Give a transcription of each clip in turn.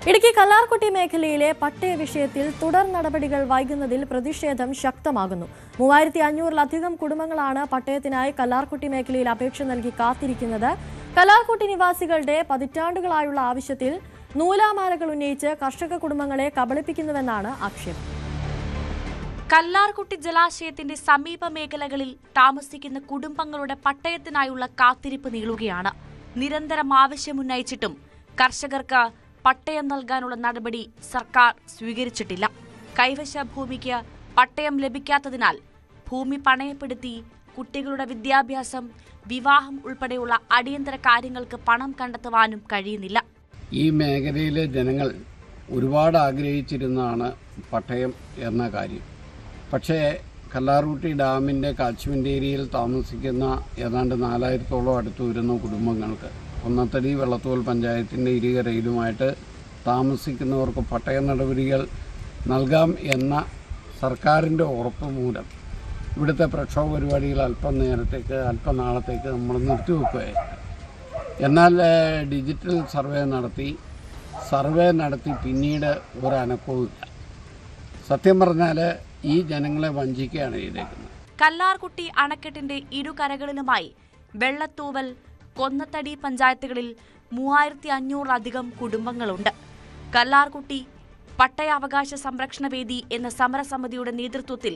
ഇടുക്കി കല്ലാർകുട്ടി മേഖലയിലെ പട്ടയ വിഷയത്തിൽ തുടർ നടപടികൾ വൈകുന്നതിൽ പ്രതിഷേധം ശക്തമാകുന്നു. 3500-ലധികം കുടുംബങ്ങളാണ് പട്ടയത്തിനായി കല്ലാർകുട്ടി മേഖലയിൽ അപേക്ഷ നൽകി കാത്തിരിക്കുന്നത്. കല്ലാർകുട്ടി നിവാസികളുടെ പതിറ്റാണ്ടുകളായുള്ള ആവശ്യത്തിൽ നൂലാമാലകൾ ഉന്നയിച്ച് കർഷക കുടുംബങ്ങളെ കബളിപ്പിക്കുന്നുവെന്നാണ് ആക്ഷേപം. കല്ലാർകുട്ടി ജലാശയത്തിന്റെ സമീപ മേഖലകളിൽ താമസിക്കുന്ന കുടുംബങ്ങളുടെ പട്ടയത്തിനായുള്ള കാത്തിരിപ്പ് നീളുകയാണ്. നിരന്തരം ആവശ്യമുന്നയിച്ചിട്ടും കർഷകർക്ക് പട്ടയം നൽകാനുള്ള നടപടി സർക്കാർ സ്വീകരിച്ചിട്ടില്ല. കൈവശ ഭൂമിക്ക് പട്ടയം ലഭിക്കാത്തതിനാൽ ഭൂമി പണയപ്പെടുത്തി കുട്ടികളുടെ വിദ്യാഭ്യാസം, വിവാഹം ഉൾപ്പെടെയുള്ള അടിയന്തര കാര്യങ്ങൾക്ക് പണം കണ്ടെത്തുവാനും കഴിയുന്നില്ല. ഈ മേഖലയിലെ ജനങ്ങൾ ഒരുപാട് ആഗ്രഹിച്ചിരുന്നതാണ് പട്ടയം എന്ന കാര്യം. പക്ഷേ കല്ലാർകുട്ടി ഡാമിൻ്റെ കാച്ച്മെൻ്റ് ഏരിയയിൽ താമസിക്കുന്ന ഏതാണ്ട് 4000-ഓളം അടുത്ത് വരുന്ന കുടുംബങ്ങൾക്ക് ഒന്നത്തടി വെള്ളത്തോൽ പഞ്ചായത്തിൻ്റെ ഇരുകരയിലുമായിട്ട് താമസിക്കുന്നവർക്ക് പട്ടയ നടപടികൾ നൽകാം എന്ന സർക്കാരിൻ്റെ ഉറപ്പ് മൂലം ഇവിടുത്തെ പ്രക്ഷോഭ പരിപാടികൾ അല്പനാളത്തേക്ക് നമ്മൾ നിർത്തിവെക്കുകയായിരുന്നു. എന്നാൽ ഡിജിറ്റൽ സർവേ നടത്തി പിന്നീട് ഒരനക്കവുമില്ല. സത്യം പറഞ്ഞാൽ ഈ ജനങ്ങളെ വഞ്ചിക്കുകയാണ് ചെയ്തേക്കുന്നത്. കല്ലാർകുട്ടി അണക്കെട്ടിന്റെ ഇരുകരകളിലുമായി വെള്ളത്തൂവൽ, കൊന്നത്തടി പഞ്ചായത്തുകളിൽ 3500-ലധികം കുടുംബങ്ങളുണ്ട്. കല്ലാർകുട്ടി പട്ടയാവകാശ സംരക്ഷണ വേദി എന്ന സമരസമിതിയുടെ നേതൃത്വത്തിൽ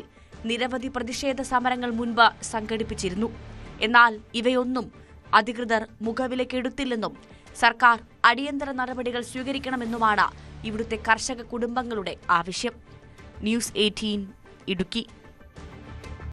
നിരവധി പ്രതിഷേധ സമരങ്ങൾ മുൻപ് സംഘടിപ്പിച്ചിരുന്നു. എന്നാൽ ഇവയൊന്നും അധികൃതർ മുഖവിലക്കെടുത്തില്ലെന്നും സർക്കാർ അടിയന്തര നടപടികൾ സ്വീകരിക്കണമെന്നുമാണ് ഇവിടുത്തെ കർഷക കുടുംബങ്ങളുടെ ആവശ്യം. ന്യൂസ് 18 ഇടുക്കി.